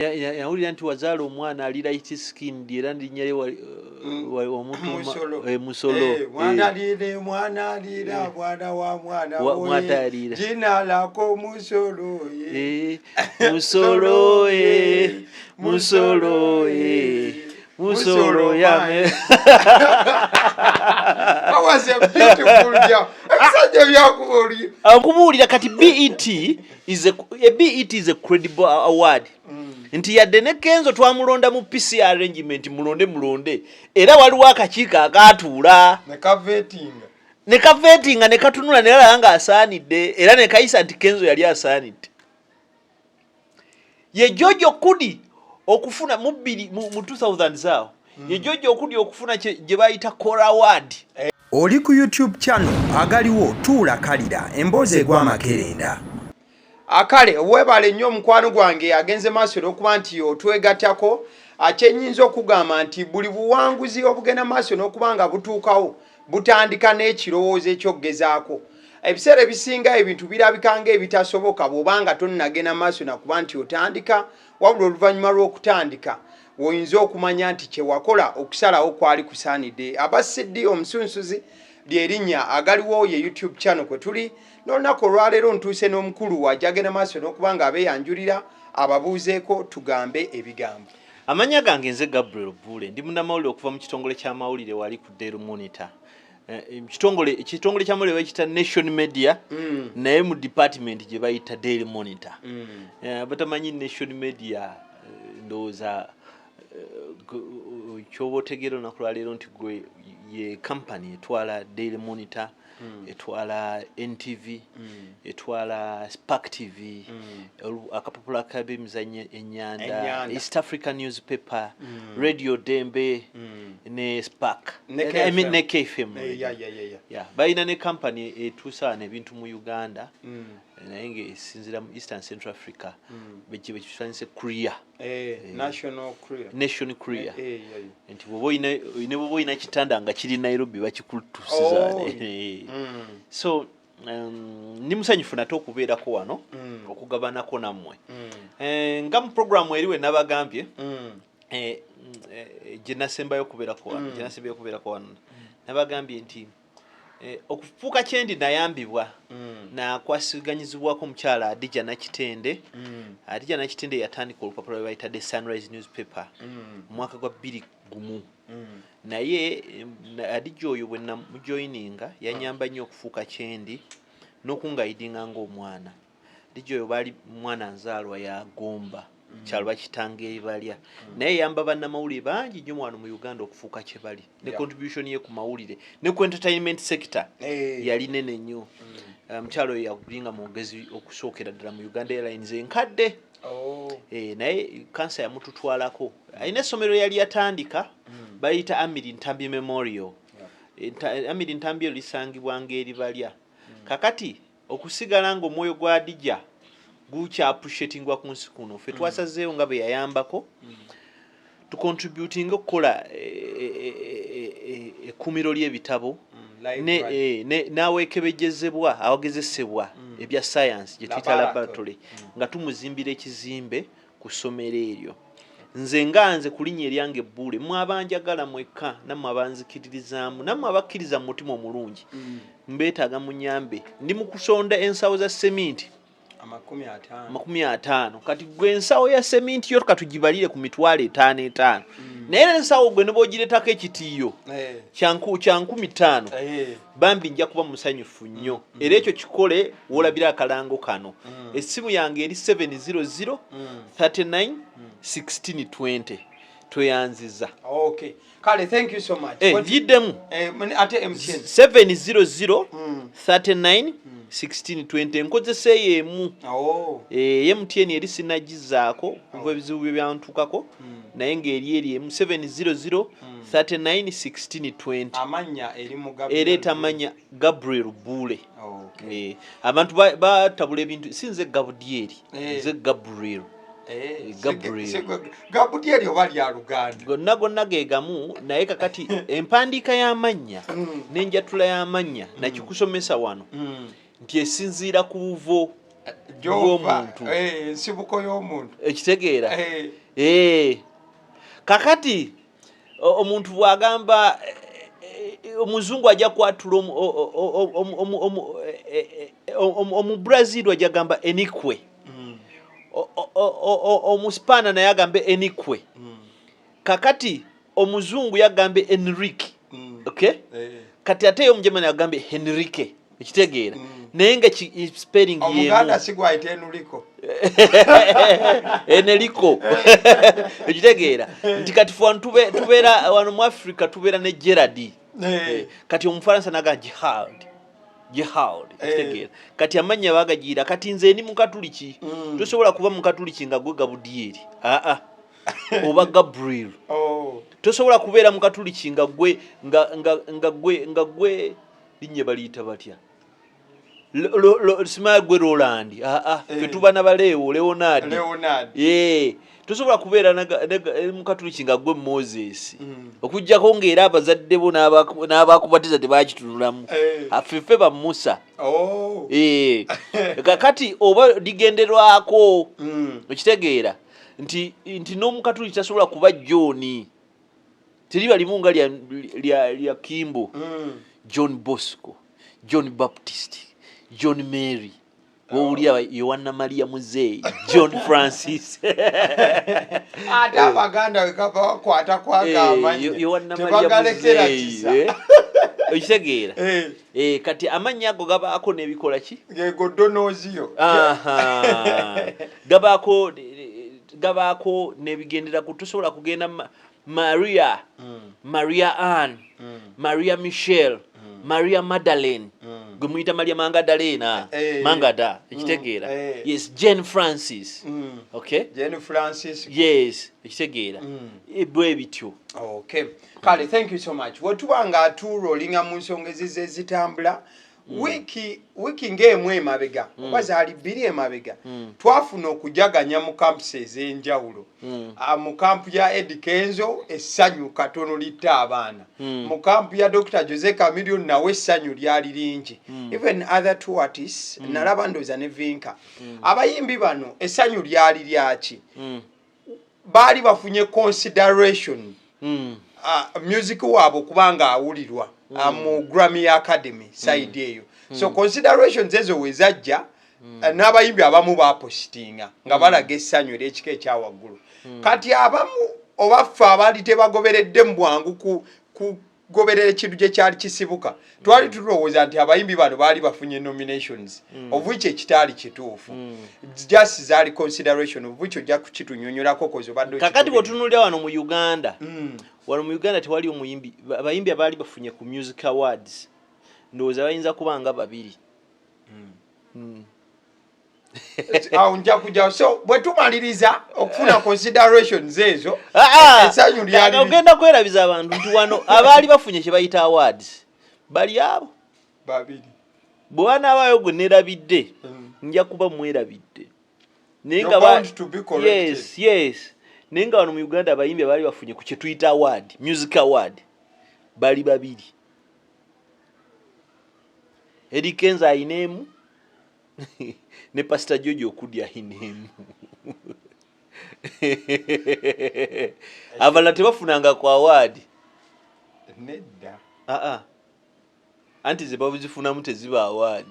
yawulira nti wazaala omwana ali light skinned era ndinyere musolo mwana alira mwana wa mwana woye jina lako musolo ye musolo yame. That was a beautiful job. Akubuulira kati BET is a credible award. Nti yadde ne Kenzo twamulonda mu PC arrangement mulonde era waliwo akakiiko akaatuula ne kavetinga ne katunula ne langa asaanidde era ne kayisa nti Kenzo yali asaanidde. Ye Jojo Kudi okufuna mu 2000 zaawo ye Jojo Kudi okufuna gye bayita Kora Award. Oli ku YouTube channel agaliwo tuula kalira emboozi egw'amakerenda. Akale webale nnyo mukwano gwange agenze maaso n'okuba nti otwegattako akyenyinza okugamba nti buli buwanguzi obugenda maaso n'okuba nga butuukawo butandika n'ekirowoozo ekyokugezaako. Ebiseera ebisinga ebintu birabika ng'ebitasoboka bw'obanga tonnagenda maaso nakuba nti otandika wabula oluvannyuma lw'okutandika oyinza okumanya nti kye wakola okusalawo kwali kusaanidde. Abasiddi omusunsuzi lyerinnya agaliwo ye YouTube channel kwe tuli n'olunaku olwaleero ntuuse n'omukulu wajjagenda maaso n'okuba nga abeeyanjulira ababuuzeeko tugambe ebigambo. Amanya gange nze Gabriel Buule ndi munnamawulire okuva mu kitongole ky'amawulire wali ku Daily Monitor. Kitongole ky'amawulire bayita Nation Media naye mu department gye bayita Daily Monitor. Batamanyi Nation Media ndowooza kyoba otegeera olunaku lwaleero nti gwe ye company etwala Daily Monitor, etwala NTV, etwala Spark TV, akapapula k'ebemizannyo ennyanda, East African Newspaper, Radio Dembe ne Spark, ne KFM. Balina ne company etuusaana ebintu mu Uganda naye ng'esinziira mu Eastern Central Africa bye kifaanise Korea. Nation Korea. Nti bw'oba oyina kitanda nga kiri Nairobi bakikutuusiza. So ndi musanyufu nate okubeerako wano okugabanako nammwe. Nga mu programu eriwe nabagambye gye nasembayo okubeerako wano nabagambye nti okufuuka kyendi nayambibwa nakwasiganyizibwako omukyala Adija Nakitende. Adija Nakitende yatandika olupapula lwe bayita The Sunrise Newspaper mu mwaka gwa 2001. Naye Adija oyo bwe namujoyininga yanyamba nnyo okufuuka kyendi n'okungayidinga ng'omwana. Adija oyo baali mwana nzaalwa ya Gomba kyalo bakitanga ebalya naye yamba bannamawulire bangi nnyo wano mu Uganda okufuuka kye bali ne contribution ye ku mawulire ne ku entertainment sector yali nene nnyo. Mukyalo oyo yakulinga mwogezi okusookera ddala mu Uganda Airlines enkadde. Naye kansa yamututwalako. Alina essomero yali yatandika bayita Amiri Ntambi Memorial. Amiri Ntambi eyo lisangibwa ng'eribalya. Kakati okusigala ng'omwoyo gwa Adija gucha appreciatingwa ku nsi kuno ffe twasazeewo nga bwe yayambako to contributing okukola ekkumiro ly'ebitabo n'aweekebejjezebwa awagezesebwa ebya science gye tuyita laboratory nga tumuzimbira ekizimbe ku ssomero eryo. Nze nganze ku linnya eryange Buule mmwe abanjagala mwekka nammwe abanzikiririzaamu nammwe abakkiriza mu mutima omulungi mbeetaaga munyambe ndi mu kusonda ensawo za seminti 50. Kati gwe ensawo ya seminti yo katugibalire ku mitwalo 5 naye ensawo gwe ne bw'ogireetako ekitiiyo kya 50 bambi nja kuba musanyufu nnyo era ekyo kikole w'olabira akalango kano. Essimu yange eri 700 39 1620 tweyanziza. Kale, thank you so much. Njiddemu ate MTN 700 39 1620 nkozesa emu. MTN eri sinagizaako kuva ebizibu bye byantukako naye ng'eri emu 700 39 1620. Amanya eri mu Gabriel. Ereeta amanya Gabriel Buule. Abantu batabula ebintu sinze Gabudieri nze Gabriel. Gabudieri oba lya Luganda. Gonna geegamu naye kakati empandiika y'amannya n'enjatula y'amannya nakikusomesa wano nti esinziira ku buvo Jomuntu nsibuko y'omuntu ekitegeera kakati omuntu bwagamba omuzungu ajja kwatula omubrazil ajja gamba enikwe omuspana naye agambe enikwe kakati omuzungu yagambe Enrique okay kati ate omujamani agambe Henrique ekitegeera naye nga spelling yemu omuganda sigwaite Enrico Enrico ekitegeera nti kati fo tubeera wano mu Africa tubeera ne Gerard kati omufaransa naga Jihad ekitegeera kati amanya bagagira kati nze ni mukatuliki tosobola kuba mukatuliki nga gwe Gabudieri oba Gabriel tosobola kubeera mukatuliki nga gwe nga gwe linye baliyita batya sima gwe Roland fetuba na balewo Leonard tosobola kubeera mukatuliki nga gwe Moses okujjako ng'era abazadde bo n'abakubatiza tebakitunulamu affefe ba Musa kakati oba ligenderwako okitegeera nti n'omukatuliki tasobola kuba John teriba limu nga lya Kimbo John Bosco John Baptist John Mary waulia Yohana Maria Muzei John Francis ata abaganda wekapa kwata kwaga amanya Yohana Maria Muzei okitegeera kati amanya ago gabaako n'ebikola ki ngego donozio gabaako n'ebigendera kutusobola kugenda Maria Ann Maria Michelle Maria Magdalene gwe muyita Maria Magdalena Mangada ekitegeera yes Jane Francis okay Jane Francis yes ekitegeera bwe bityo okay kale thank you so much wotubanga turolinga mu nsonga zitambula wiki ng'emu emabega oba zaali bbiri emabega twafuna okujaganya mu campuses ez'enjawulo mu kampu ya Eddy Kenzo essanyu katono litta abaana mu kampu ya Dr. Jose Chameleon nawe essanyu lyali lingi even other two artists nalaba ndoza ne Vinka abayimbi bano essanyu lyali lyaki baali bafunye consideration music wabo kubanga awulirwa mu Grammy Academy side eyo so considerations ezo wezajja n'abayimbi abamu bapostinga nga balaga essanyu ery'ekika ekyawaggulu kati abamu obaffe abaali tebagoberedde mu bwangu kugoberera ekintu gye kyali kisibuka twali tulowooza nti abayimbi bano baali bafunye nominations of which ekitaali kituufu just zaali consideration of which ojja kukitunyonyolako kozi obadde kakati bw'otunuulira wano mu Uganda tewali omuyimbi abayimbi abaali bafunye ku music awards ndowooza bayinza kuba nga babiri awo nja kujja so bwe tumaliriza okufuna considerations ezo essanyu lyali ogenda kwerabiza abantu nti wano abaali bafunye kye bayita awards bali abo babiri bwe wanaabaayo gwe neerabidde nja kuba mwerabidde yes naye nga wano mu Uganda abayimbi abaali bafunye ku kye tuyita award music award bali babiri Eddy Kenzo ayinemu ne Pastor Jojo okudya ayinemu abalala tebafunanga ku award nedda anti ze babuzifunamu teziba award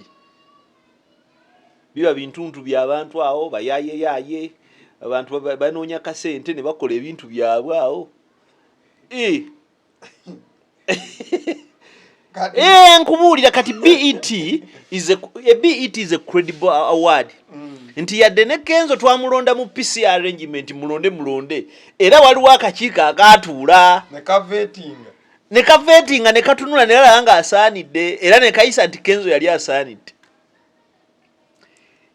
biba bintuntu by'abantu awo bayaye abantu banoonya kasente ne bakola ebintu byabwe awo nkubuulira kati BET is a credible award nti yadde ne Kenzo twamulonda mu PC arrangement mulonde era waliwo akakiiko akaatuula ne kavetinga ne katunula ne kalaba nga asaanidde era ne kayisa nti Kenzo yali asaanidde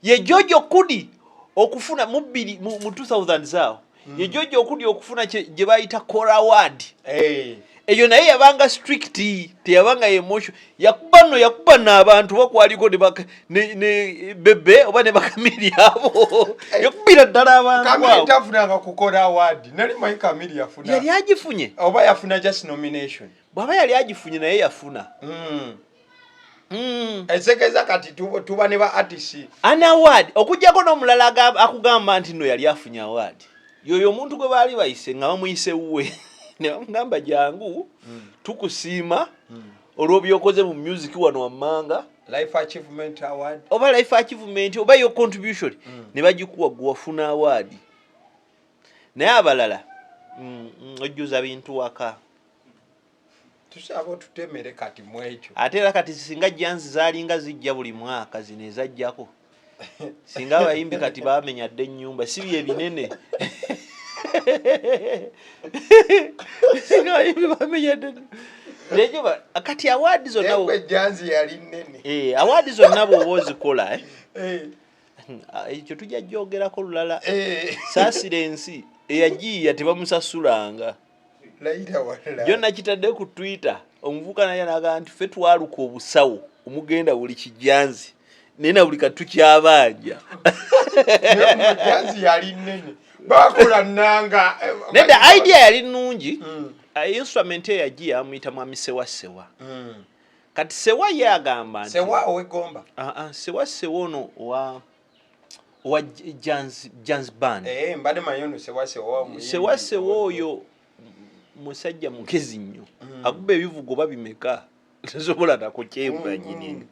ye Jojo Kudi okufuna mu 2000 zaawo ye Jojo Okudi okufuna gye bayita Kora Award eyo naye yabanga strict teyabanga emotion yakuba n'abantu bakwaliko ne bebe oba ne bakamiri abo yakubira ddala abantu kamiri tafunanga ku Kora Award nali mayi kamiri yafuna yali agifunye oba yafuna just nomination bwaba yali agifunye naye yafuna Esekeza kati tuba ne ba artist. Ana award okujjako n'omulala akugamba nti no yali afunye award. Yoyo omuntu gwe baali bayise nga bamuyise wuwe. Ne bamugamba jangu tukusiima olw'obyokoze mu music wano wammanga. Life Achievement Award. Oba Life Achievement oba your contribution. Ne bagikuwa gwe wafuna award. Naye abalala ojjuza bintu waka. Tusaba tutemere kati mwekyo. Ate era kati singa janzi zaalinga zijja buli mwaka zine zajjako. Singa abayimbi kati baamenya dde ennyumba si bye binene. Singa abayimbi baamenya dde. Lejo kati award zonna bo janzi yali nene. Award zonna bo ozikola ekyo tujja jjogerako lulala. Saasire ensi eyagiya tebamusasulanga. Jonna kitadde ku Twitter omuvuka naye naga nti ffe twaluka obusawo omugenda buli kijanzi nena buli katu kyabanja. Janzi yali nene bakola nanga neda idea yali nnungi. Instrument eyagiya amuyita mwami sewa kati sewa yagamba nti sewa owegomba sewa ono wa jazz band mbade mayono sewa oyo musajja mukezi nnyo akuba ebivugo babimeka tesobola nakukyemanyini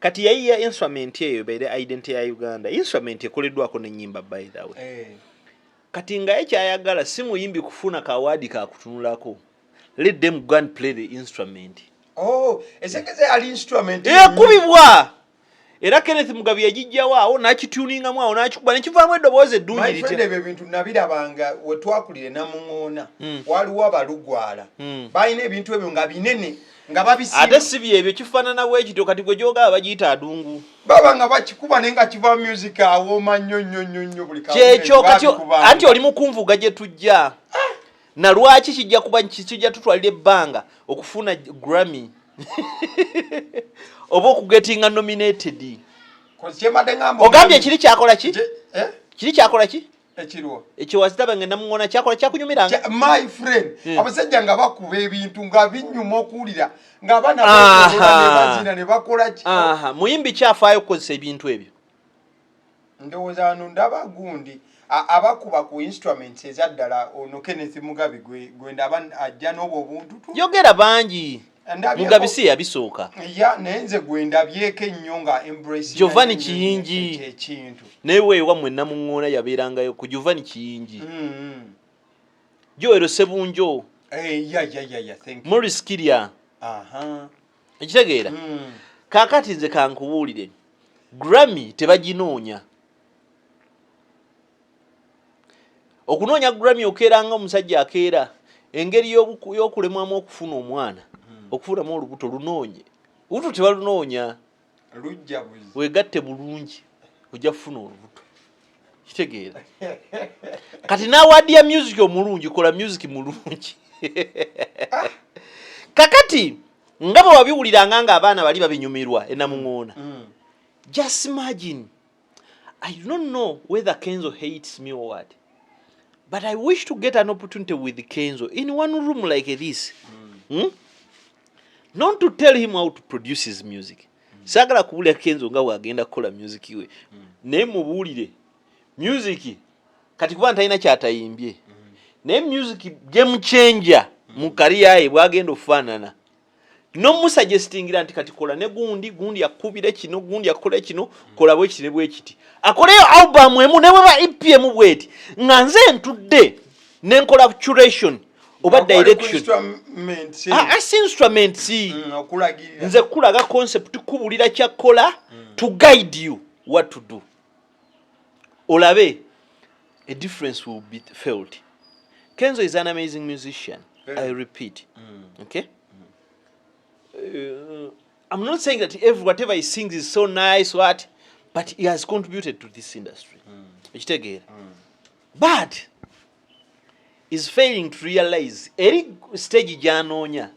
kati yayiya instrument eyo bere identity ya Uganda instrument ekoleddwako n'ennyimba by the way kati nga ekyayagala si muyimbi kufuna kawadi kakutunulako let them go and play the instrument. Esekeze ali instrument kubibwa era Kenneth Mugabi yagijjawo awo n'akituningamu awo n'akikuba nekivaamu eddoboozi eddungi my friend ebyo bintu nabirabanga we twakulire namuŋŋoona waliwo abalugwala balina ebintu ebyo nga binene nga babisiima ate si byebyo kifaanana bwekityo kati gwe gyogaba bagiyita adungu baba nga bakikuba naye nga kiva music awooma nnyo buli kyekyo kati anti oli mukunvuga gye tujja na lwaki kijja kuba kijja tutwalira ebbanga okufuna Grammy oba okugetinga nominated ogambye kiri kyakola ki kiri kyakola ki ekiriwo ekyo wazitaba ngenda muŋŋona kyakola kyakunyumiranga my friend abasajja nga bakuba ebintu nga binyuma okuwulira nga abana ne bakola ki muyimbi kyafaayo okukozesa ebintu ebyo ndowooza ano ndaba gundi abakuba ku instruments ezaddala ono Kenneth Mugabi gwe ndaba ajja n'obwo obuntu yogera bangi Mugabi si yabisooka naye nze gwe ndabyeko ennyo nga embrace Giovanni Kiyingi ekintu naye weewa mwenna muŋŋoona yabeerangayo ku Giovanni Kiyingi Joero Sebunjo Morris Kirya ekitegeera kaakati nze kankubuulire Grammy tebaginoonya okunoonya Grammy okeeranga omusajja akeera engeri y'okulemwamu okufuna omwana okufunamu olubuto lunoonye olubuto tebalunoonya lujja buzi weegatte bulungi ojja kufuna olubuto kitegeera kati n'awaadi ya music omulungi kola music mulungi kakati nga bwe wabiwuliranga ng'abaana bali babinyumirwa enamuŋŋoona just imagine I don't know whether Kenzo hates me or what but I wish to get an opportunity with Kenzo in one room like this not to tell him how to produce his music sagala kubuulira Kenzo nga bwagenda kukola music we naye mubuulire music kati kuba ntalina kyatayimbye naye music game changer mu career ye bwagenda okufaanana nomusuggestingira nti kati kola ne gundi akubire kino gundi akola kino kola bwe kiti bwe kiti akoleyo album emu ne bweba EPM bweti nga nze ntudde nenkola curation oba direction as instrument nze kulaga concept kubulira kyakola to guide you what to do olabe a difference will be felt. Kenzo is an amazing musician. I repeat. Okay? I'm not saying that whatever he sings is so nice, but he has contributed to this industry. But is failing to realize eri stage janoonya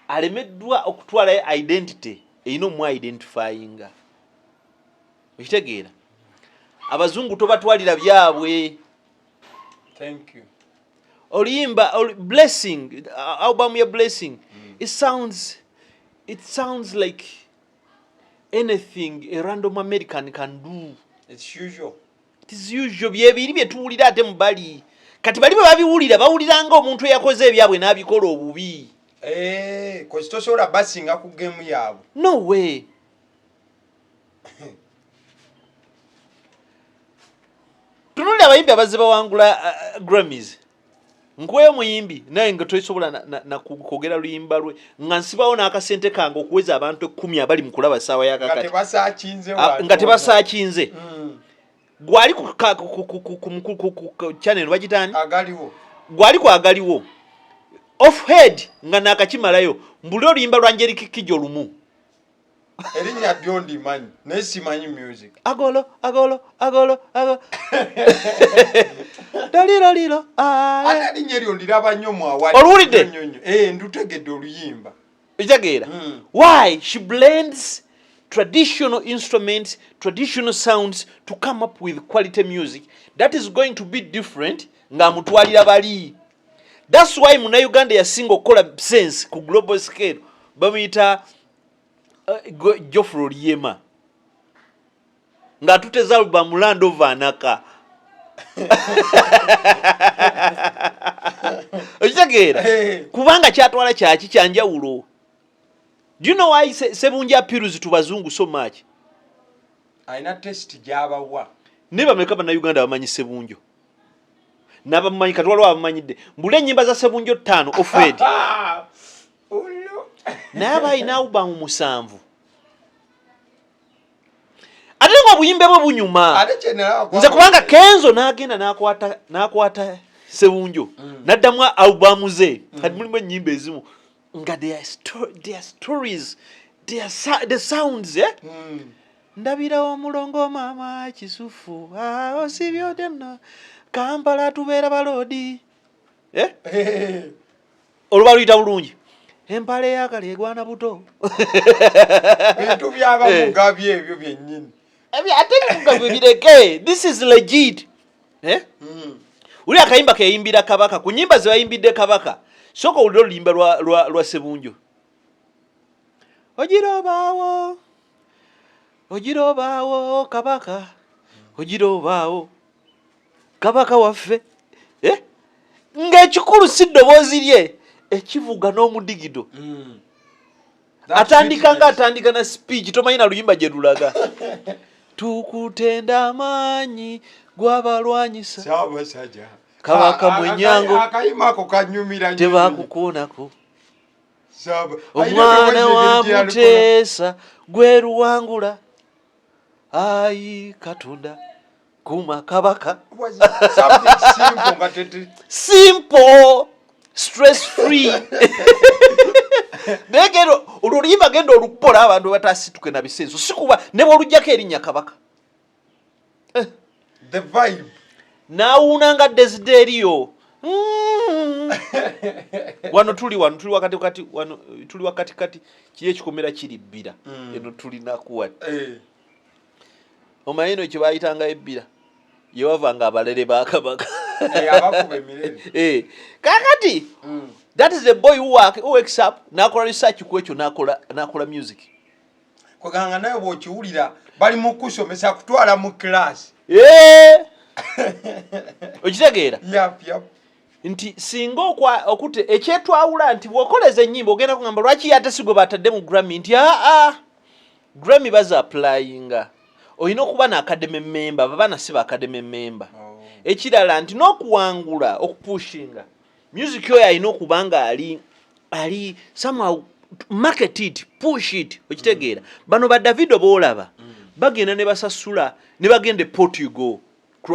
alemeddwa okutwala identity erina omu identifying. Okitegeera abazungu tobatwalira byabwe. Thank you. Oluyimba blessing album ya blessing it sounds like anything a random American can do. It's usual. It is usual. Byebiri byetuwulira ate mubali. Kati bali babiwulira bawuliranga omuntu yakoze ebyabwe n'abikola obubi. Kozi tosobola basinga ku game yaabwe. No way. Tunulira abayimbi abazze bawangula Grammys. Nkweyo muyimbi naye nga toyisobola na kugera luyimba lwe nga nsibawo n'akasente kange okuweza abantu 10 abali mu kulaba ssaawa ya kakati. Nga tebasaakinze. Gwali ku channel bagitani? Agaliwo. Gwali ku agaliwo. Off head nga nakakimalayo mbuli oluyimba lwa Kijjo lumu. Erinya byondi manyi nesimanyi music. Agolo. Dalilo. Ana linye lyondira nnyo mwawali. Olulide? Ndutegedde oluyimba. Ijagera. Why she blends traditional instruments, traditional sounds to come up with quality music that is going to be different nga mutwalira bali. That's why muna Uganda ya single kola sense ku global scale bamuyita Geoffrey Lyema nga tuteza album Land of Anaka. Ojagera kubanga kyatwala kyaki kyanjawulo. Do you know why Sebunja appeals to bazungu so much? Aina test jabawa. Neba mekaba na Uganda bamanyi Sebunjo. Naba mmanyi katwalo abamanyide. Mbule nyimba za Sebunjo 5 ofed. Naba ina album 7. Ate ngo buyimbe bwe bunyuma. Nze kubanga Kenzo n'agenda n'akwata Sebunjo. Naddamu album ze. Kati mulimu nyimba ezimu. Nga their stories, the sounds, Ndabira omulongo mama kisufu osibyo denna Kampala tubeera balodi olubaluyita bulungi empale yakale egwana buto bintu byaba mugabye ebyo byennyini ate mugabye bireke. This is legit. Uli akayimba keyimbira kabaka ku nyimba ze bayimbidde kabaka soko ulilo limba lwa Sebunjo. Ojirobawo kabaka. Ojirobawo kabaka waffe. Ng'ekikulu si ddoboozi lye ekivuga n'omudigido. Atandika na speech tomanyi na luyimba gye lulaga. Tukutenda amaanyi gwabalwanyisa. Saabasajja. Kabaka mwenyango akayimako kanyumira tebakukoonako omwana wa Muteesa gwe Luwangula ayi Katonda kuma kabaka. Simple stress free. Negero oluyimba genda olupola abantu batasituke na bisenso sikuba ne bolujjako erinnya kabaka. The vibe. Naunanga Desiderio. Wano tuli wakati kiye kikomera kiri bbira. Eno tuli nakuwa. Omayino kibayitanga ebbira. Yewavanga abalere ba kabaka. Abakube mirere. Kakati. That is the boy who wakes up nakola research ku ekyo nakola music. Kweganga nayo bwokiwulira bali mu kusomesa kutwala mu class. Okitegeera? Yep. Nti singa okute ekyetwawula nti bw'okoleza ennyimba ogenda kugamba lwaki ate sigwe batadde mu Grammy nti Grammy baza applyinga. Olina okuba na academy member, babana si ba academy member. Ekirala nti n'okuwangula okupushinga. Music yo alina okuba nga ali somehow market it, push it. Okitegeera? Bano ba Davido boolaba. Bagenda ne basasula ne bagende Portugal.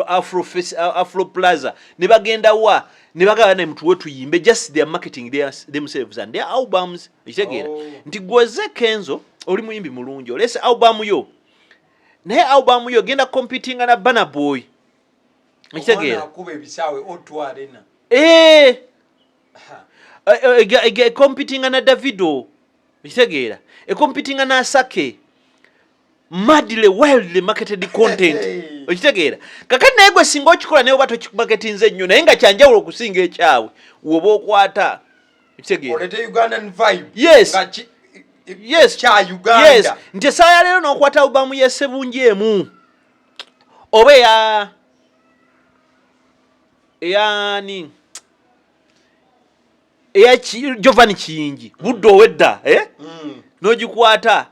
Afro Plaza ne bagenda wa ne bagaba ne mtu wetu yimbe just their marketing themselves and their albums. Ekitegeera? Nti gwoze Kenzo oli muyimbi mulungi olese album yo naye album yo genda competing na Burna Boy. Ekitegeera? Akuba ebisawe O2 Arena. Competing na Davido. Ekitegeera? Competing na Asake. Madly wildly marketed content. Okitegeera? Kakati naye gwe singa okikola naye oba tokimarketinze nnyo naye nga kyanjawulo okusinga ekyawe woba okwata. Okitegeera? Olete Ugandan vibe. Yes. yes kya Uganda. Yes nti essaawa leero n'okwata albamu ye Ssebungi emu oba eyani eya Giovanni Kiyingi budde owedda n'ogikwata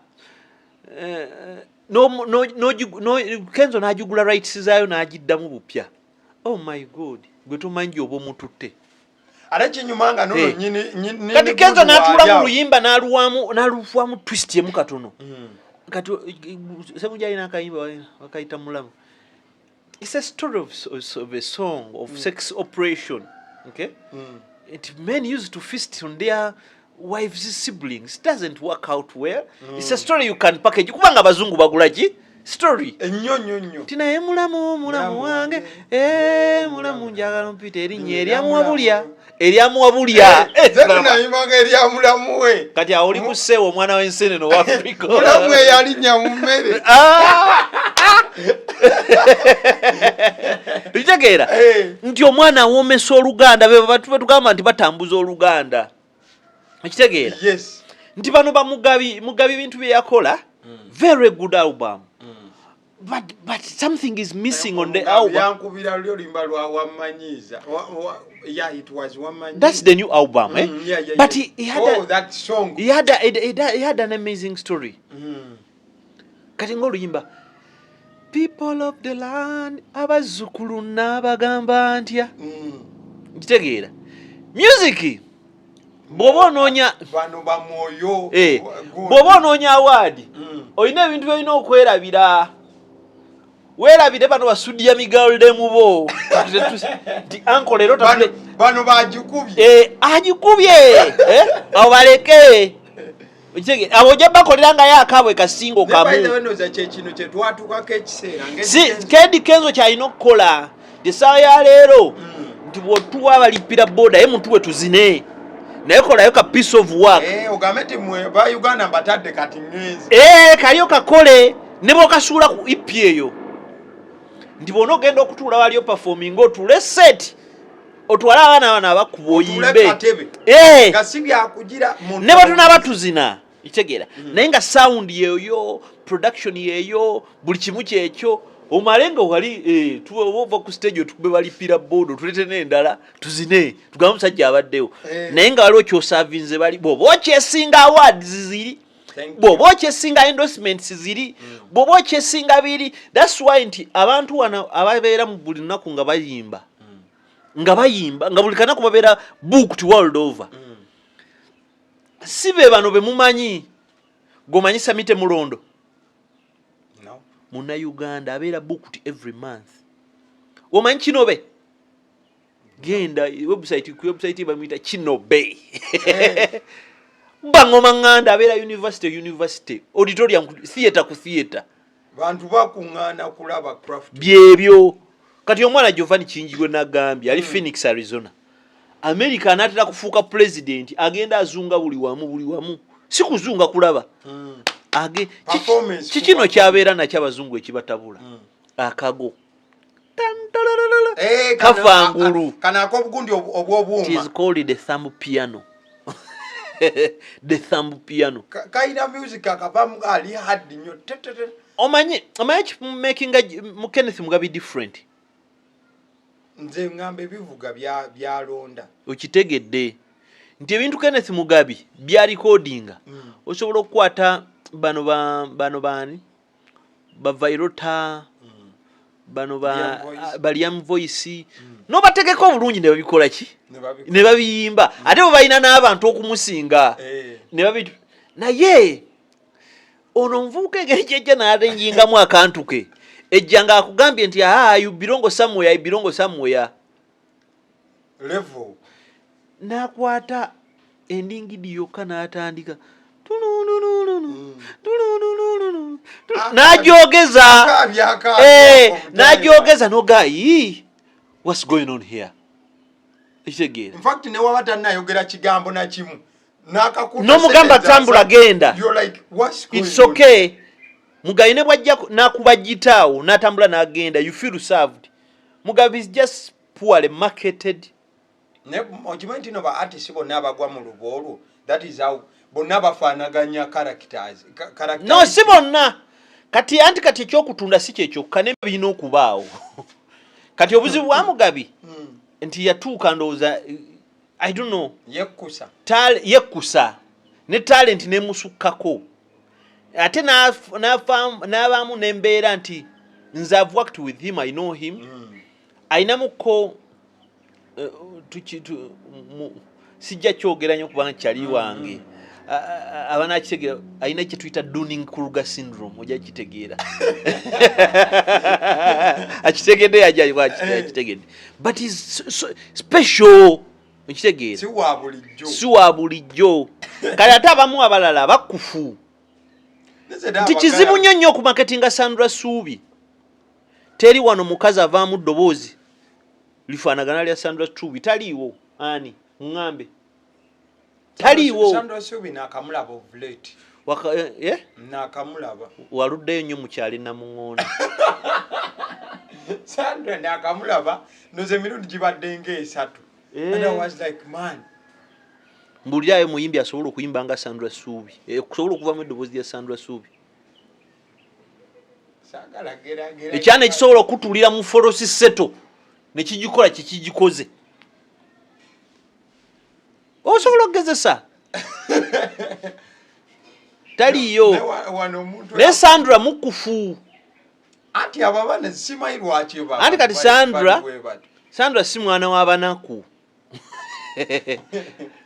Kenzo n'agigula rights zaayo n'agiddamu bupya. Oh my God gwe tomanyi oba omututte ate kinyumanga nono nyini kati Kenzo n'atuula mu luyimba n'aluvamu twist emu katono kati Ssebungi alina akayimba wakayita mulamu. It's a story of a song of sex operation, okay? Men used to feast on their wives' siblings. It doesn't work out well. It's a story you can package. Kubanga abazungu bagula ki story ennyo tina mulamu wange mulamu njagala mpite erinnya eryamuwabulya nayimanga eryamulamu we kati oli kuseewo omwana w'enseneno wa Africa mulamu eyalinnya mu mmere kitegeera nti omwana awoomesa Oluganda betugamba nti batambuza Oluganda ekitegeera nti bano bamugabi bintu bye yakola very good album but something is missing on the album. That's the new album, but he had that song. He had an amazing story. Kati ng'oluyimba people of the land abazzukulu n'abagamba ntya kitegeera music bw'oba onoonya bano bamwoyo bw'oba onoonya award olina ebintu byolina okwerabira weerabire bano basudya migalde mu bo nti anko leero bano bagikubye agikubye awo baleke abo ojja bakolerangayo akaabwe kasingo kamu Eddy Kenzo kyalina okukola essaawa ya leero nti bw'otuwa abalipira boda ye muntu we tuzine naye kolayo ka piece of work ogambe nti ba Uganda mbatadde kati ngenzi kaliyo kakole ne bw'okasuula ku EP eyo nti bw'ona ogenda okutuula waliyo performing otuule set otwale abaana abakuba oyimbe ne batunaaba tuzina kitegeera naye nga sound yeeyo production yeeyo buli kimu kyekyo omale nga wali tuova ku stage otukube balipira board otulete n'endala tuzine tugamba musajja abaddewo naye nga waliwo kyosavinze bali bw'oba okyesinga awards ziri bw'oba okyesinga endorsements ziri bw'oba okyesinga biri. That's why nti abantu wano ababeera mu buli lunaku nga bayimba nga buli kanaku babeera booked world over si be bano be mumanyi gomanyi Samite Mulondo muna Uganda abeera booked every month omanyi Kinobe genda website bamuyita Kinobe bangoma nganda abeera university auditorium theater ku theater bantu bakuŋŋaana kulaba craft byebyo kati omwana Giovanni Kiyingi gwe nagambye ali Phoenix Arizona America anatera kufuuka president agenda azunga buli wamu si kuzunga kulaba kikino kyabeera nakyo abazungu ekibatabula akago kavangulu kanako obugundi obw'obuuma. It is called the thumb piano. The thumb piano kaina music akabamu ali hard nnyo omanyi making mu Kenneth Mugabi different nze ngambe bivuga byalonda okitegedde nti ebintu Kenneth Mugabi bya recordinga osobola okukwata bano bani ba Vairota bano Baliam Voice no bategeka obulungi ne babikola ki ne babiyimba ate bo balina n'abantu okumusinga ne babitu naye ono mvuka egejja n'atenjingamu akantuke ejjanga akugambye nti you belong somewhere level nakwata endingidi yokka n'atandika najogeza nogayi what's going on here in fact ne wabata nayogera kigambo na kimu nomugamba tambula genda like, it's okay Mugabi ne bwajja nakuba gitaawo natambula nagenda you feel served. Mugabi is just poorly marketed ne okimanyi no ba artist bonna abagwa mu lubolu that is how bonna bafaanaganya characters. No si bonna kati ekyokutunda si kyekyo ne birina okubaawo kati obuzibu bwa Mugabi nti yatuuka ndowooza I don't know yekkusa ne talent nemusukkako ate n'abaamu n'embeera nti nze I've worked with him, I know him. Ayinamuko sijja kyogera nnyo kubanga kyali wange abana kitegeera ayina kye tuyita Dunning-Kruger syndrome ojja kitegeera akitegedde yajja akitegedde but is so special okitegeera si wa bulijjo kale ate abamu abalala bakufu nti kizibu nnyo okumaketinga Sandra Suubi teri wano mukazi avaamu ddoboozi lifaanagana lya Sandra Suubi taliiwo ani ŋŋambe taliiwo Sandra Suubi n'akamulaba ovulate n'akamulaba waluddeyo nnyo mukyali Namuŋŋondo Sandra n'akamulaba ndoze emirundi gibadde ng'esatu and I was like man mbulirayo muyimbi asobola okuyimba nga Sandra Suubi okusobola okuvaamu eddoboozi lya Sandra Suubi ekyana ekisobola okutuulira mu folosi seto ne kigikola kikigikoze osobola okugezesa taliyo naye Sandra mukufu anti ababana simanyi lwaki anti kati Sandra si mwana w'abanaku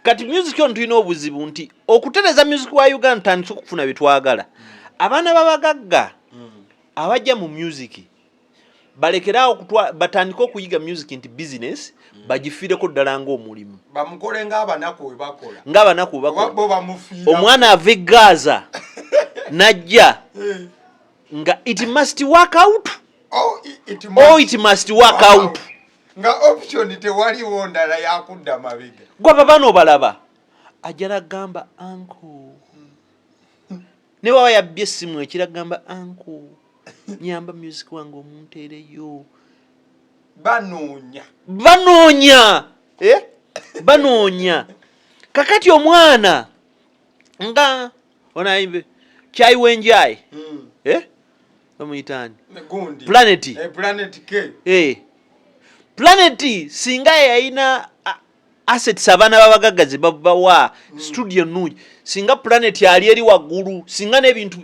kati music ono tulina obuzibu nti okutereza music wa Uganda tandise okufuna bye twagala abaana b'abagagga abajja mu music balekerawo batandika okuyiga music nti business bagifiireko ddala ng'omulimu bamukole ng'abanaku we bakola omwana ava e Gaza najja nga it must work out it must work out nga option tewaliwo ndala yakudda mabega gwaba bano balaba ajala gamba uncle ne baba yabbye essimu ekiragamba uncle nyamba music wange omunteereyo banoonya kakati omwana nga onayimbe kyayiwenjayi bamuyitaani Planet singa yayina assets abaana b'abagagga ze babawa studio nungi singa Planet yali eri waggulu singa n'ebintu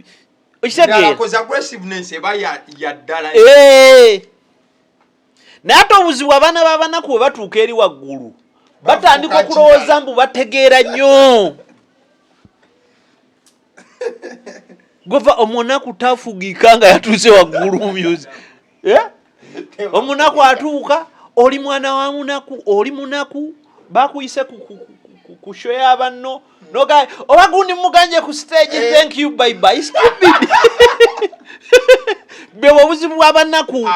okitegeera naye ate obuzibu abaana b'abanaku bwe batuuka eri waggulu batandika okulowooza mbu bategeera nnyo gova omunaku tafugiika nga yatuuse waggulu mu music omunaku atuuka oli mwana wa munaku oli munaku bakuyise ku show ya banno noga oba gundi muganje ku stage thank you bye bye stupid bwe obuzibu bw'abanaku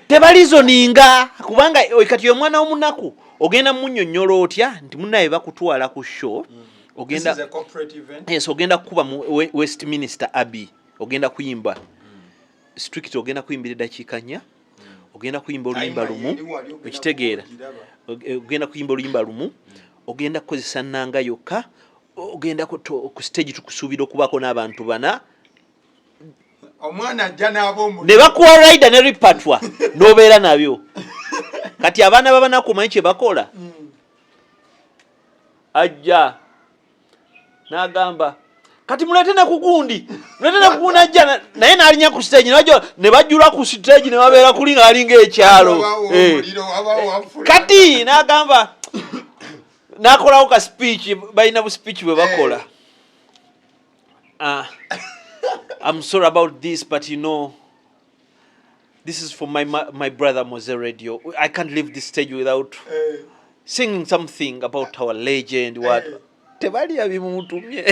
tebalizo ninga kubanga kati omwana w'omunaku ogenda munnyonnyola otya nti munnaye bakutwala ku show ogenda kukuba mu Westminster Abbey ogenda kuyimba strict ogenda kuyimbira eddakiika nnya ogenda kuyimba oluyimba lumu okitegeera ogenda kuyimba oluyimba lumu ogenda kukozesa nnanga yokka ogenda ku stage tukusuubira okubaako n'abantu bana omwana ajja n'abo ne bakuwa rider ne ripatwa n'obeera nabyo kati abaana babanaku omanyi kye bakola ajja n'agamba kati mulete ne kugundi ajja naye n'alinya ku stage ne bajjula ku stage ne babeera kuli ng'alinga ekyalo kati n'agamba n'akolawo ka speech balina bu speech bwe bakola I'm sorry about this, but you know, this is for my brother Mose Radio. I can't leave this stage without singing something about our legend. What? Tebali abimutumye.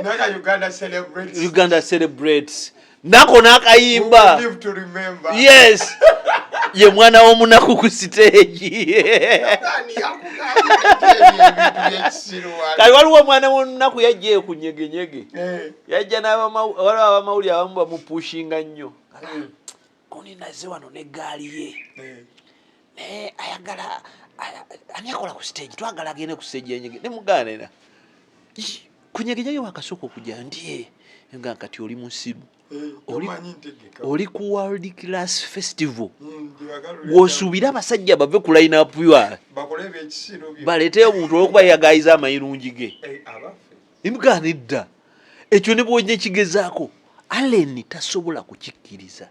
Naka Uganda celebrates. Nako nakayimba. Live to remember. Yes. Ye mwana w'omunaku ku stage. Kali waliwo mwana w'omunaku yajja ku nyegenyege. Yajja n'abamawulire abamu bamupushinga nnyo. Koni naze wano n'eggaali ye. Naye ayagala ani akola ku stage twagala agende ku stage yenyege ne mugaana era kunyegejayo wakasooka okujja ndiye nga kati oli musiru oli ku world class festival gwosuubira abasajja bave ku line up ywa baleeteyo omuntu olwokuba yagayiza amayirungi ge imugaanidda ekyo ne bwonye ekigezaako Allen tasobola kukikkiriza.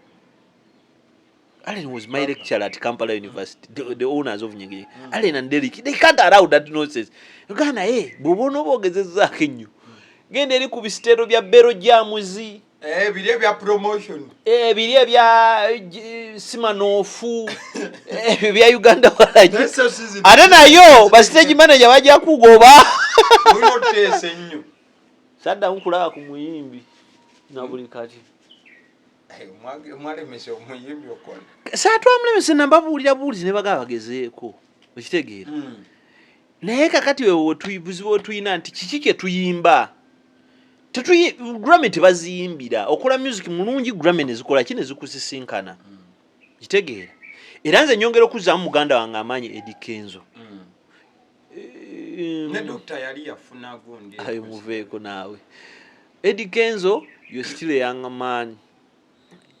Allen was my lecturer at Kampala University, the owners of Nyege. Allen and Derek, they can't allow that nonsense. Uganda, bobono bogezezzaako ennyo. Genda eri ku bisiteero bya Bero Jamuzi. Biri ebya promotion. Biri ebya Simanofu. Bya Uganda walaji. Ate nayo ba stage manager bajja kugoba. Muno tese nnyo. Sadda nkulaba ku muyimbi na buli kati. Mwale mese omuyimbi okona. Saatwamlemese nambabuulira buulizi ne bagaba bagezeeko. Okitegeera. Naye kakati wewe tuyibuzibu tuyina nti kiki kye tuyimba. Grammy tebaziyimbira. Okola music mulungi Grammy ne zikola kine zikusisinkana. Kitegeera. Era nze nyongera okuzaamu muganda wange amaanyi Eddy Kenzo. Ne doctor yali yafuna gundi. Ayo muveeko naawe. Eddy Kenzo, you're still a young man.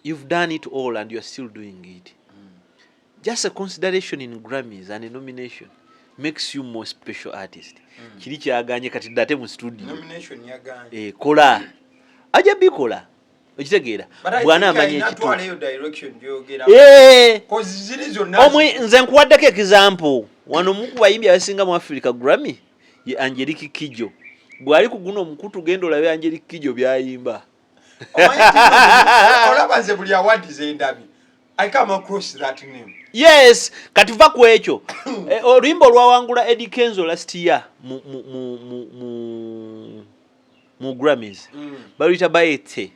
You've done it all and you're still doing it. Just a consideration in Grammys and a nomination makes you more special artist. Kiri kyaganye kati date mu studio. Nomination yaganye. Kola. Aja bikola. Okitegeera. Bwana amanye kitu. Natwala yo direction gyogera. Cause ziri zonna. Nze nkuwaddeko example. Wano muku bayimbi abasinga mu Africa Grammy ye Angelique Kidjo. Bwali ku guno omukutu gendo labe Angelique Kidjo byayimba. Olabanze buli award zendabi. I come across that name. Yes, katuva ku ekyo. Oluyimba lwawangula Eddy Kenzo last year mu Grammys. Baluyita Bayete.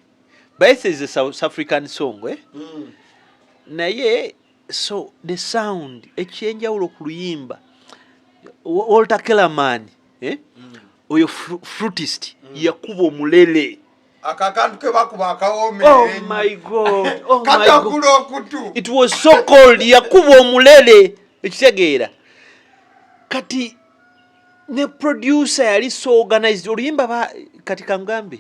Bayete is a South African song, Naye so the sound ekyenjawulo ku luyimba. Walter Kellerman, oyo fruitist yakuba omulele. Akakantu ke bakuba akawome. Oh my God. Oh my God. It was so cold. Yakuba omulele. Ekitegeera. Kati ne producer yali so organized. Oluyimba kati kangambe.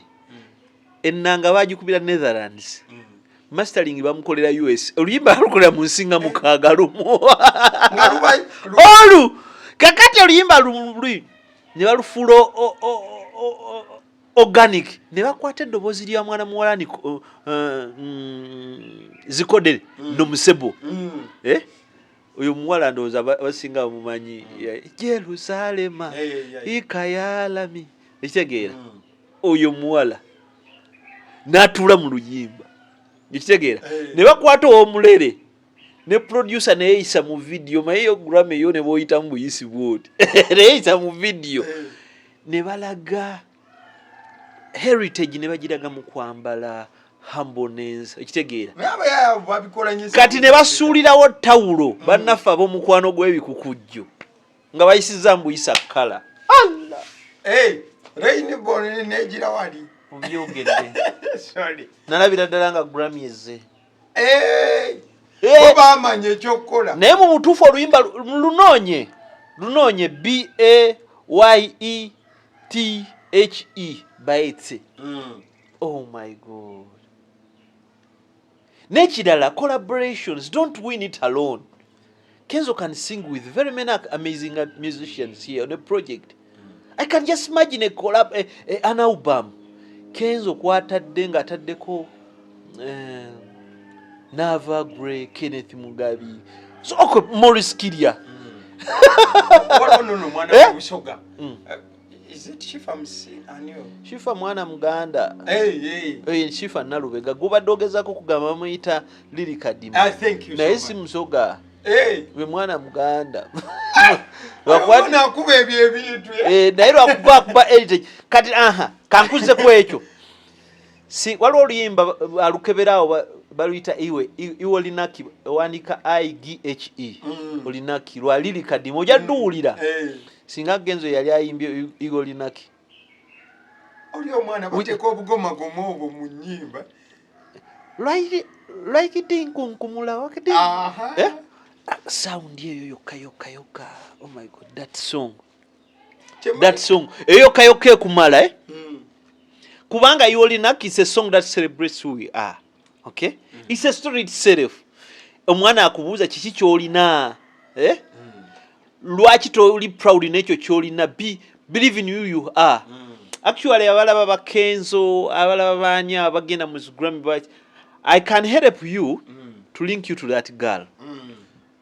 Ennanga bagikubira Netherlands. Mastering bamukolera US. Oluyimba alukolera mu nsinga mukaaga lumu. Olu. Kakati oluyimba luli. Ne balufuula organic ne bakwata eddobozi lya mwana muwalani zikodere no musebo oyo muwala ndowooza basinga bamumanyi Jerusalema ikayalami ekitegeera oyo muwala n'atuula mu luyimba ekitegeera ne bakwata omulere ne producer ne yeyisa mu video mayeyo Grammy yo ne boyita mu buyisi bwoti ne yeyisa mu video ne balaga heritage ne bagiraga mu kwambala humbleness ekitegeera kati ne basuulirawo tawulo bannaffe ab'omukwano gw'ebikukujjo nga bayisiza mbuyisa kala Rainbow negira wali obyogedde nalabira ddala nga Grammy ezze oba amanye ekyokukola naye mu butuufu oluyimba lunoonye Bayethe Bayethe. Oh my God. Nekirala collaborations, don't win it alone. Kenzo can sing with very many amazing musicians here on a project. I can just imagine a collab, an album. Kenzo kwatadde nga ataddeko Nava Gray, Kenneth Mugabi. So okay, Morris Kidia. No, mwana Musoga. Is it Shifa Msaniyo? Shifa mwana Muganda. Hey. Shifa Nalubega. Gubadde ogezaako kugamba muyita Lirika Dima. Thank you so much. Naye si Musoga. We mwana Muganda. Wana kuba ebintu. Naye lwakuba heritage. Kati kankuze ku ekyo. Si waliwo oluyimba alukeberaawo baluyita iwe olinaki owanika IGHE. Olinaki lwa Lirika Dima ojja dduwulira. Singa Kenzo yali ayimbye Igolinaki. Oli omwana bateeka obugoma gomobo mu nnyimba. Like tinkunkumula wakati. Sound eyo yokka. Oh my God, that song. that song eyoka kumala kubanga yolinak is a song that celebrates who we are. Okay, it's a story itself. Omwana akubuuza kiki kyolina lwaki toli proud nekyo kyolina, believe in who you are. Actually abalaba ba Kenzo, abalaba banya abagenda mu Grammy, but I can help you to link you to that girl.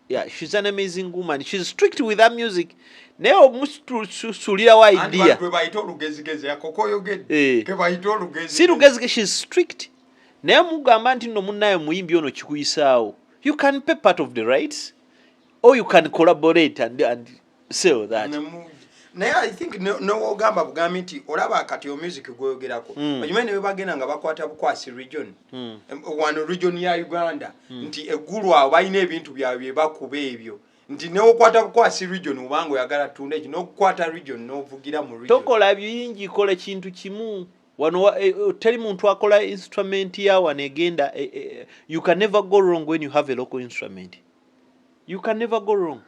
Yeah, she's an amazing woman. She's strict with her music. Neo musulira wa idea. Si lugezige, she's strict. Neo mugamba nti no munnaye muyimbi ono kikuyisaawo. You can pay part of the rights, or you can collaborate and sell that. Naye I think no ogamba bugambi nti olaba kati yo music gwoyogerako banyumene we bagenda nga bakwata bukwasi region one region ya Uganda nti eggulu awo balina ebintu byabwe bakuba ebyo nti ne okwata bukwasi region ubango yagala tunde no kwata region no vugira mu region tokola byingi kola kintu kimu wano teri muntu akola instrument ya wanegenda you can never go wrong when you have a local instrument. You can never go wrong.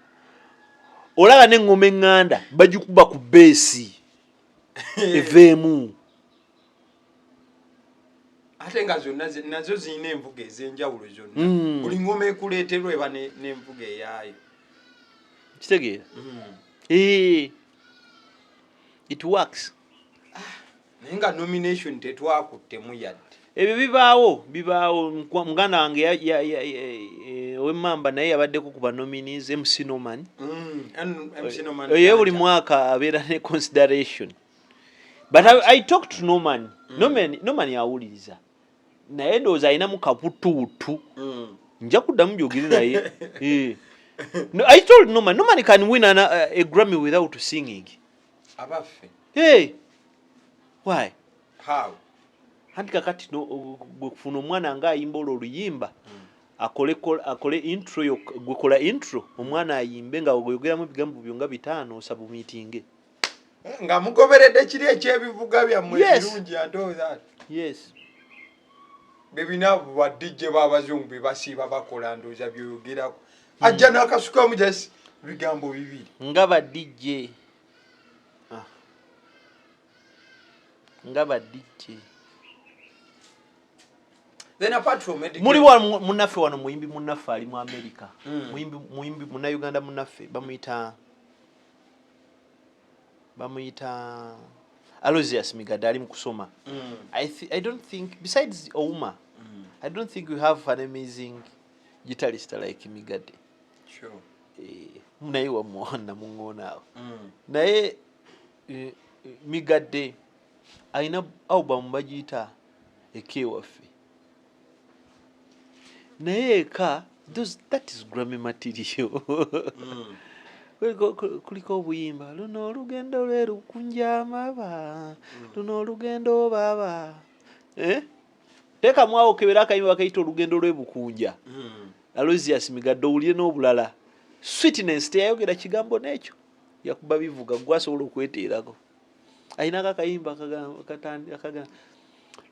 Olaba n'engoma enganda bagikuba ku besi evemu ate nga zonna nazo zina envuga ez'enjawulo zonna buli ngoma ekuleeterwa eba n'envuga eyaayo kitegeera it works. Naye nga nomination tetwakuttemu yadde ebyo bibaawo muganda wange ow'emmamba naye yabaddeko ku banominees MC Norman. Ye buli mwaka abeera ne consideration, but I talked to Norman. Norman yawuliriza naye ndowooza alinamu kabutuutu nja kuddamu byogere naye. I told Norman can win a Grammy without singing. Abaffe. Hey, why? How? Anti kakati kufuna omwana nga ayimba oluyimba akole intro yo gwekola intro omwana ayimbe nga oyogeramu ebigambo byonga bitano osabu meeting nga mugoberedde kiri ekyebivuga byammwe birungi ando that. Yes. Bebina ba DJ babazungu basiba bakola ndoza byogerako ajja nakasuka mu just bigambo bibiri nga ba DJ nga ba DJ. Then apart from medical, muri wa munaffe wano muyimbi munaffe ali mu America. Muyimbi muna Uganda munaffe bamuyita Aloysius Migada ali mu kusoma. I don't think besides Ouma I don't think we have an amazing guitarist like Migade. Sure. Naye wa muona mungona. Naye Migade aina album bagita ekewaffe. Naye ka that is Grammy material. Kuliko obuyimba luno olugendo lwe lukunja amaba luno olugendo baba teka mwawo kebera akayimba bakayita olugendo lwe bukunja Aloysius Migada owulire n'obulala sweetness teyayogera kigambo n'ekyo yakuba bivuga gwasobola okweteerako ayina akayimba akagamba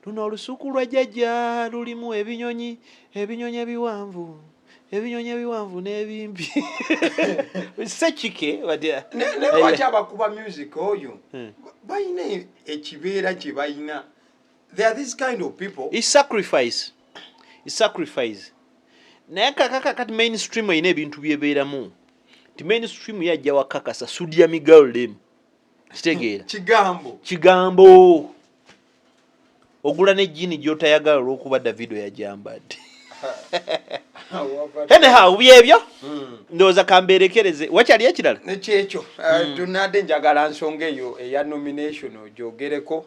luno olusuku lwa jjajja lulimu ebinyonyi ebiwanvu n'ebimpi sekike ne wakyaba kuba music oyo bayina ekibeera kye bayina. There are this kind of people. It's sacrifice. Naye kakati mainstream ayina ebintu byebeeramu ti mainstream yajja wakakasa Sudia Migaldem kitegeera kigambo ogula ne jini gyotayagala olw'okuba Davido yajambadde. Anyhow byebyo ndowooza kambeerekereze wakyali ekirala nekyekyo tunadde njagala nsonga eyo eya nomination ogyogereko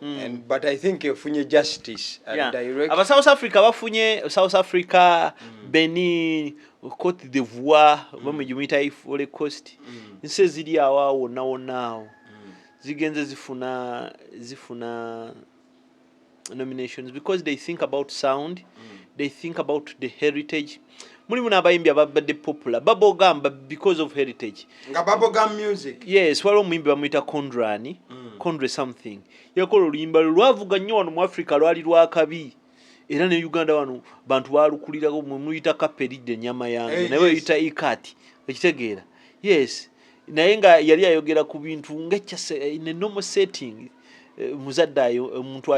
but I think efunye justice and direct. Aba South Africa bafunye South Africa Benin Cote d'Ivoire bamujumita Ivory Coast nse ziri awo wonna zigenze zifuna nominations because they think about sound, they think about the heritage. Mulimu n'abayimbi ababadde popular babogamba because of heritage nga babogam music. Yes, waliwo omuyimbi bamuyita Kondre something yakola oluyimba lwavuga nnyo wano mu Africa lwali lwakabi era ne Uganda wano bantu balukulirako muyita kaperidde ennyama yange naye yita ikati ekitegeera. Yes, naye nga yali ayogera ku bintu in a normal setting muzadde omuntu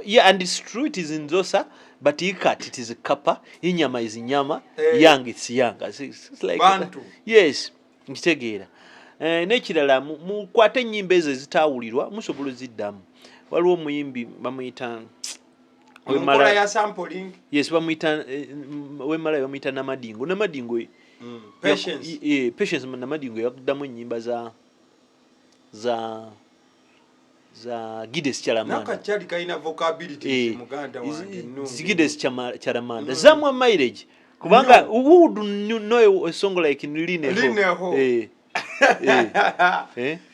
yeah, and it's true, it is nzosa, but it is kapa, inyama is nyama, yang it's yang. It's like Bantu. Yes, nkitegeera. N'ekirala mukwate ennyimba ezo ezitaawulirwa musobola ziddamu. Waliwo omuyimbi bamuyita Wemala ya sampling. Yes, bamuyita Wemala bamuyita Namadingo. Namadingo Patience. Patience Namadingo yakuddamu ennyimba za Gides Chalamanda. Nakachali kaina vocability muganda wange no. Gides Chalamanda. Zamwa mileage. Kubanga who would know a song like Lineho?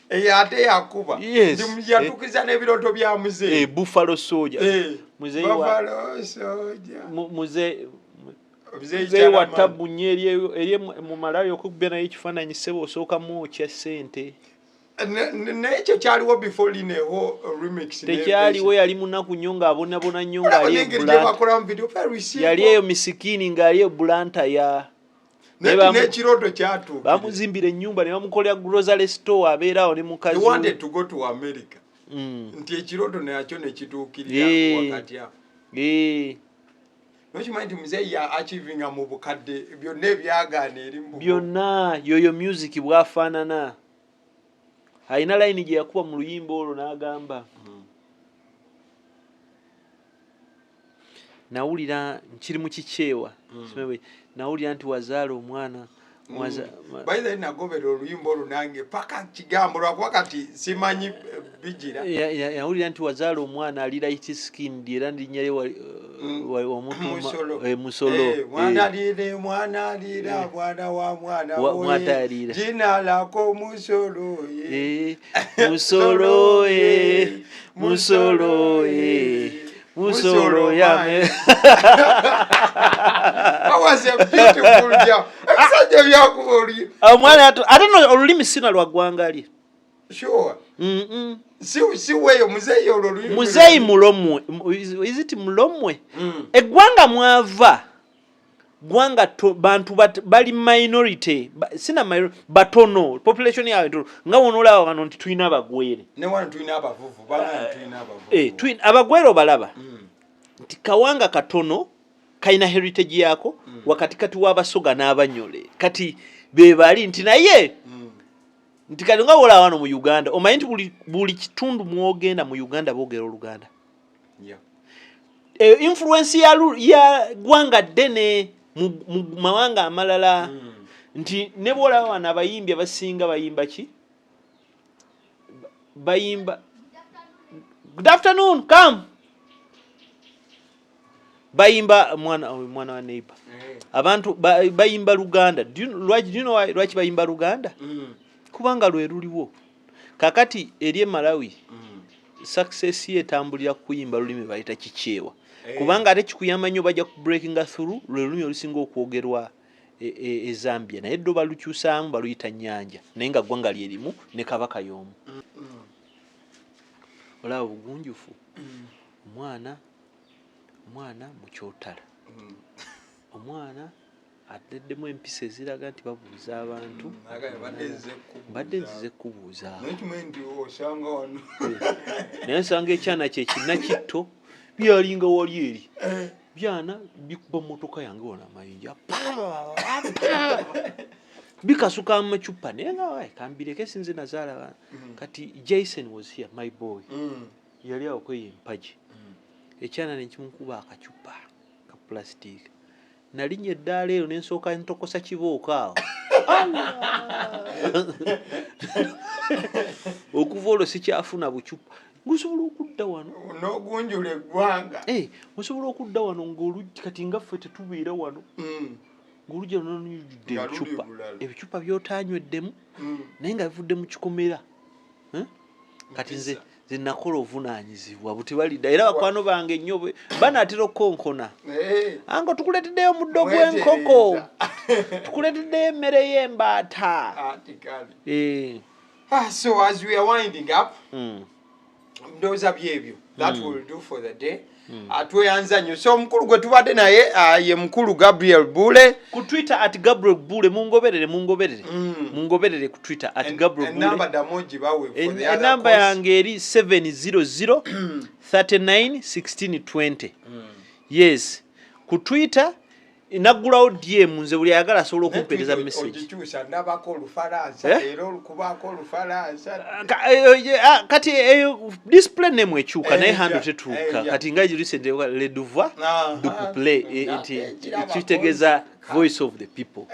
Ate yakuba. Yes. Yatukiza n'ebiroto bya muze. Buffalo Soldier. Muze Buffalo Soldier. Muze wa tabu eri mu malayo okubena ekifaananyi sebo osooka mu kya sente. N'ekyo kyaliwo before Lineho remix. Tekyaliwo yali munaku nnyo ng'abonabona nnyo ng'ali yali eyo misikini ng'ali ebulanta ya n'ekiroto kyatuuka. Bamuzimbira ennyumba ne bamukolera grocery store abeerawo ne mukazi. He wanted to go to America. Nti ekiroto nakyo ne kituukirira wakati awo. Nokimanyi nti muzeeyi ya achieving mu bukadde byonna ebyagaana eri mu byonna yoyo music bwafaanana. Alina line gye yakuba mu luyimba olwo n'agamba nawulira nkiri mu kikyewa nawulira nti wazaala omwana by the way nagobera oluyimba olwo nange paka kigambo lwakuba kati simanyi bijira yawulira nti wazaala omwana ali light skin era ndinyere musolo mwana alira mwana wa mwana we jina lako musolo musolo yame. That was a beautiful job. Episode byakubuli. Omwana I don't know olulimi sina lwa gwangali. Sure. Si weyo muzeeyi olulimi. Muzeeyi mulomwe. Is it mulomwe? Eggwanga mwava. Gwanga bantu bali minority sina batono population yawe nto nga wonola wano nti tuina abagwere ne wano tuina abavuvu bana tuina abavuvu tuina abagwere obalaba nti kawanga katono kaina heritage yako wakati kati wabasoga n'abanyole kati bebali nti naye nti kati nga wola wano mu Uganda omanyi nti buli kitundu mwogenda mu Uganda boogera Oluganda. Influence ya gwanga dene mu mawanga amalala nti ne bola wana abayimbi abasinga bayimba ki bayimba good afternoon come bayimba mwana wa neighbor abantu bayimba Luganda. Do you know why bayimba Luganda? Kubanga lwe luliwo kakati eri Malawi success ye tambulira kuyimba lulimi bayita kikyewa kubanga ate kikuyamba nnyo bajja ku breaking through lwe lulimi olusinga okwogerwa Zambia naye ddo balukyusaamu baluyita nnyanja naye nga ggwanga lyerimu ne kabaka y'omu. Olaba obugunjufu omwana mu kyotala omwana ateddemu empisa eziraga nti babuuza abantu mbadde nzize kubuuza naye nsanga ekyana kye kinnakitto byalinga wali eri byana bikuba motoka yange wona amayinja bikasuka amacupa naye nga kambireke sinze nazaala kati Jason was here my boy yali awo kweyo empaji ekyana nekimukuba akacupa ka plastic nalinnya eddaala ero nensooka ntokosa kibooka awo okuva olwo sikyafuna bucupa ngusobola okudda wano n'ogunjula eggwanga osobola okudda wano ng'oluggi kati nga ffe tetubeera wano ng'oluggi wano nonyujjudde ebicupa by'otaanyweddemu naye nga bivudde mu kikomera kati nze nakola ovunaanyizibwa buti balidda era bakwano bange ennyo banaatera okukonkona ango tukuleeteddeyo omuddo gw'enkoko tukuleeteddeyo emmere y'embaata. So as we are winding up ndowooza byebyo that will do for the day. Atweyanza nnyo. So omukulu gwe tubadde naye ye mukulu Gabriel Buule. Ku Twitter at Gabriel Buule mungoberere. Mungoberere ku Twitter at Gabriel Buule. Number damoji bawe for the other. Number yange eri 700 39 16 20. Yes. Ku Twitter inagulawo DM nze buli ayagala asobola okumpeereza message. Ogikyusa ndabako olufalansa era olukubako olufalansa. Kati display name ekyuka naye handle tetuuka. Kati nga recently le devoir du play kitegeeza voice of the people.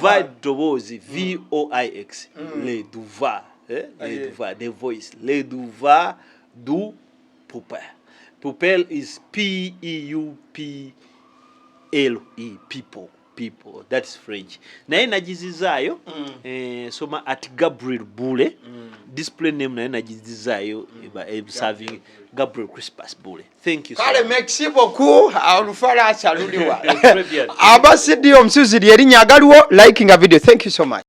Va dobozi VOIX le devoir the voice le devoir du peuple. Pupel is PEUPLE people. That's French. Naye najizizaayo soma at Gabriel Buule. Display name naye najizizaayo serving Gabriel Christmas Buule. Thank you so much. Kale merci beaucoup. Olufalansa luliwa. Abasidio omusuziri erinnya agaliwo liking a video. Thank you so much.